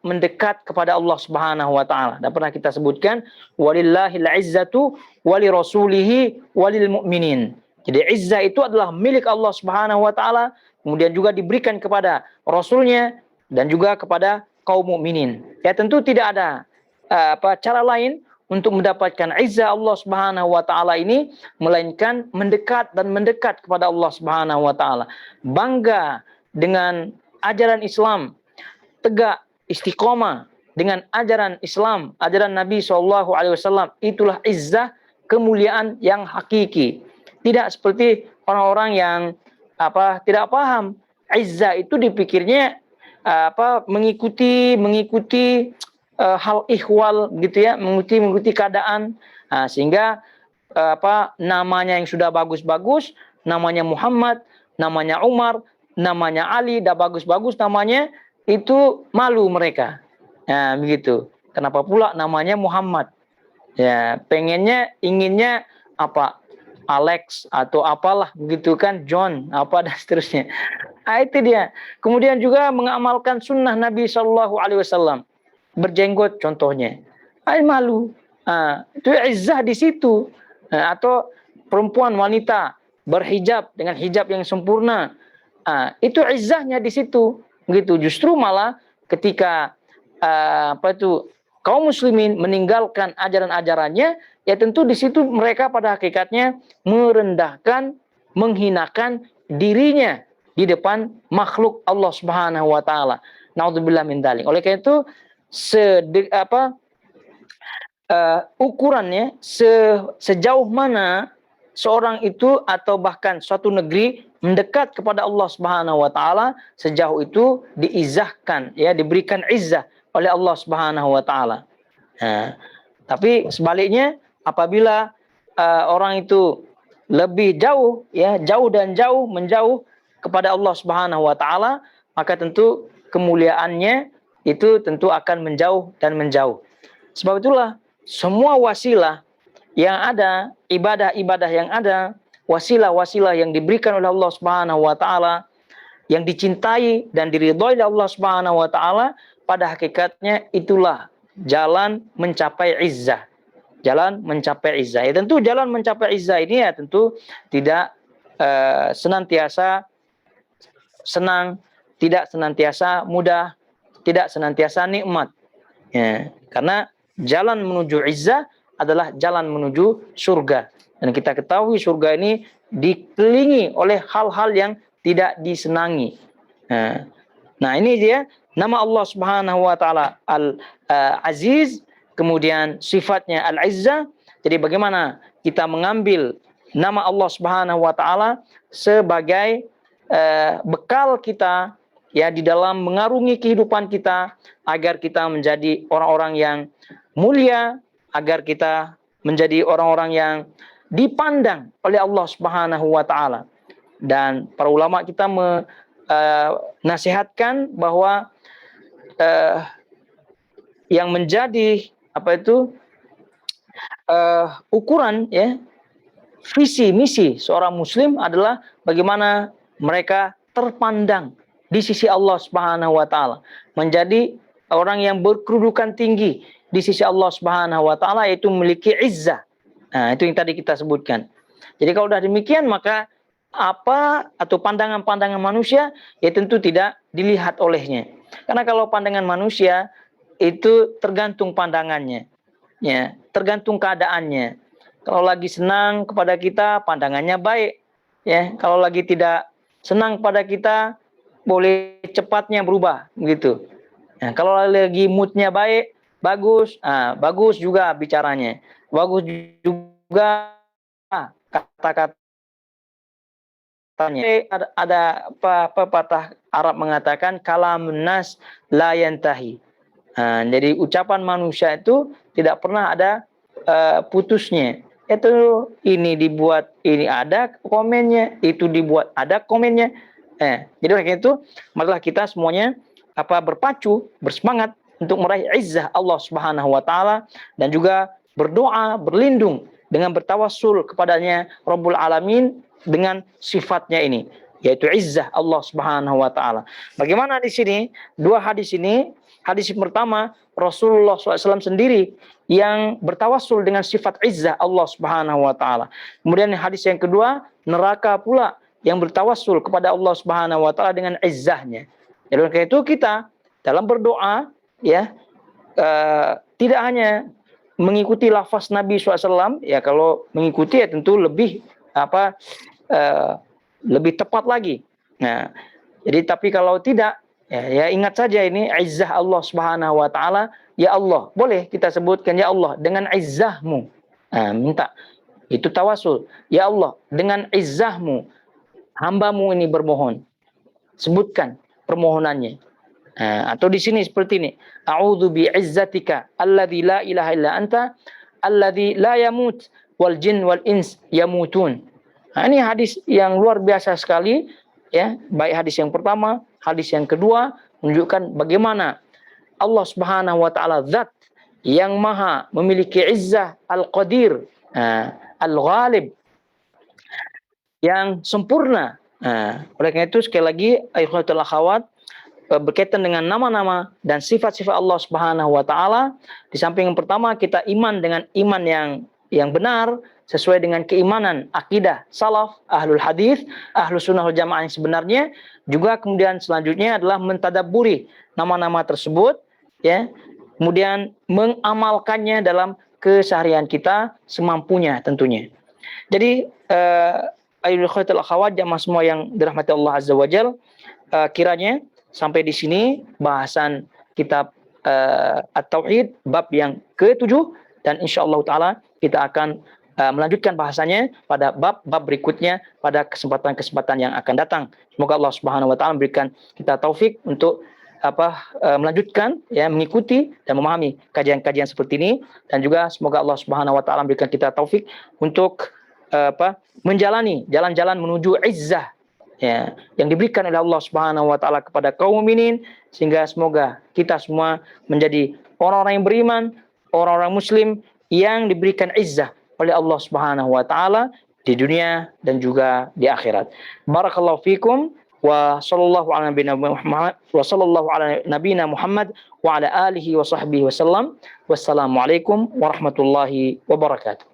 mendekat kepada Allah Subhanahu wa taala. Dan pernah kita sebutkan walillahil izzatu wali rasulihi walil mu'minin. Jadi izzah itu adalah milik Allah Subhanahu wa taala, kemudian juga diberikan kepada rasulnya dan juga kepada kaum mukminin. Ya tentu tidak ada cara lain untuk mendapatkan izzah Allah Subhanahu wa taala ini melainkan mendekat kepada Allah Subhanahu wa taala. Bangga dengan ajaran Islam, tegak istiqomah dengan ajaran Islam, ajaran Nabi SAW, itulah izzah, kemuliaan yang hakiki. Tidak seperti orang-orang yang tidak paham. Izzah itu dipikirnya mengikuti hal ihwal gitu ya, mengikuti keadaan, sehingga namanya yang sudah bagus-bagus, namanya Muhammad, namanya Umar, namanya Ali, dah bagus-bagus namanya, itu malu mereka. Begitu. Kenapa pula namanya Muhammad? Ya, inginnya Alex atau apalah begitu kan, John dan seterusnya. Itu dia. Kemudian juga mengamalkan sunnah Nabi SAW, berjenggot contohnya. Malu. Itu izzah di situ. Atau perempuan wanita berhijab dengan hijab yang sempurna. Itu izzahnya di situ. Begitu. Justru malah ketika kaum muslimin meninggalkan ajaran-ajarannya, ya tentu di situ mereka pada hakikatnya merendahkan, menghinakan dirinya di depan makhluk Allah Subhanahu wa taala. Naudzubillah min dzalik. Oleh karena itu ukurannya sejauh mana seorang itu atau bahkan suatu negeri mendekat kepada Allah Subhanahu wa taala, sejauh itu diizzahkan, ya, diberikan izzah oleh Allah Subhanahu wa taala. Tapi sebaliknya apabila orang itu lebih jauh, ya, menjauh kepada Allah Subhanahu wa taala, maka tentu kemuliaannya itu tentu akan menjauh. Sebab itulah semua wasilah yang ada, ibadah-ibadah yang ada, wasilah-wasilah yang diberikan oleh Allah Subhanahu wa taala, yang dicintai dan diridhoi oleh Allah Subhanahu wa taala, pada hakikatnya itulah jalan mencapai izzah. Jalan mencapai izzah. Ya, tentu jalan mencapai izzah ini ya tentu tidak senantiasa senang, tidak senantiasa mudah, tidak senantiasa nikmat. Ya, karena jalan menuju izzah adalah jalan menuju surga. Dan kita ketahui surga ini dikelilingi oleh hal-hal yang tidak disenangi. Nah, ini dia nama Allah Subhanahu wa taala Al-Aziz, kemudian sifatnya Al-Izzah. Jadi bagaimana kita mengambil nama Allah Subhanahu wa taala sebagai bekal kita, ya, di dalam mengarungi kehidupan kita agar kita menjadi orang-orang yang mulia, agar kita menjadi orang-orang yang dipandang oleh Allah Subhanahu wa taala. Dan para ulama kita menasihatkan bahwa yang menjadi ukuran, ya, visi misi seorang muslim adalah bagaimana mereka terpandang di sisi Allah Subhanahu wa taala, menjadi orang yang berkedudukan tinggi di sisi Allah Subhanahu wa taala, yaitu memiliki izzah. Nah, itu yang tadi kita sebutkan. Jadi kalau sudah demikian, maka apa atau pandangan-pandangan manusia ya tentu tidak dilihat olehnya. Karena kalau pandangan manusia itu tergantung pandangannya, ya, tergantung keadaannya. Kalau lagi senang kepada kita, pandangannya baik, ya. Kalau lagi tidak senang kepada kita, boleh cepatnya berubah, begitu. Nah, kalau lagi moodnya baik, bagus, bagus juga bicaranya, bagus juga kata-katanya. Ada pepatah Arab mengatakan kalamun nas la yantahi. Jadi ucapan manusia itu tidak pernah ada putusnya. Itu ini dibuat, ini ada komennya, itu dibuat ada komennya. Jadi oleh itu, marilah kita semuanya berpacu, bersemangat untuk meraih izzah Allah Subhanahu wa taala, dan juga berdoa, berlindung dengan bertawassul kepadanya Rabbul Alamin dengan sifatnya ini, yaitu izzah Allah Subhanahu wa taala. Bagaimana di sini? Dua hadis ini, hadis pertama Rasulullah SAW sendiri yang bertawassul dengan sifat izzah Allah Subhanahu wa taala. Kemudian hadis yang kedua, neraka pula yang bertawassul kepada Allah Subhanahu wa taala dengan izzahnya. Jadi karena itu kita dalam berdoa, ya, tidak hanya mengikuti lafaz Nabi SAW, ya, kalau mengikuti ya tentu lebih lebih tepat lagi. Nah, jadi tapi kalau tidak, ya ingat saja ini izzah Allah Subhanahu wa taala. Ya Allah, boleh kita sebutkan ya Allah dengan izzahmu. Minta. Itu tawasul. Ya Allah, dengan izzahmu hambamu ini bermohon. Sebutkan permohonannya. Atau di sini seperti ini. A'udzu bi'izzatika alladzi la ilaha illa anta alladzi la yamut wal jin wal ins yamutun. Ini hadis yang luar biasa sekali, ya, baik hadis yang pertama, hadis yang kedua menunjukkan bagaimana Allah Subhanahu wa taala zat yang maha memiliki izzah, al-qadir, al-ghalib, yang sempurna. Oleh karena itu sekali lagi akhwatul akhwat, berkaitan dengan nama-nama dan sifat-sifat Allah Subhanahu wa taala, di samping yang pertama kita iman dengan iman yang benar sesuai dengan keimanan akidah salaf, ahlul hadis, ahlus sunnah wal jamaah yang sebenarnya, juga kemudian selanjutnya adalah mentadabburi nama-nama tersebut, ya, kemudian mengamalkannya dalam keseharian kita semampunya tentunya. Jadi ayyuhal akhwat jamaah semua yang dirahmati Allah Azza wa Jalla, kiranya sampai di sini bahasan kitab At-Tauhid bab yang ke-7, dan insyaallah taala kita akan melanjutkan bahasanya pada bab-bab berikutnya pada kesempatan-kesempatan yang akan datang. Semoga Allah Subhanahu wa taala memberikan kita taufik untuk melanjutkan, ya, mengikuti dan memahami kajian-kajian seperti ini, dan juga semoga Allah Subhanahu wa taala memberikan kita taufik untuk menjalani jalan-jalan menuju izzah, ya, yang diberikan oleh Allah Subhanahu wa taala kepada kaum mukminin, sehingga semoga kita semua menjadi orang-orang yang beriman, orang-orang muslim yang diberikan izzah oleh Allah Subhanahu wa taala di dunia dan juga di akhirat. Barakallahu fikum wa sallallahu ala nabiyina Muhammad wa ala alihi wa sahbihi wasallam. Wassalamualaikum warahmatullahi wabarakatuh.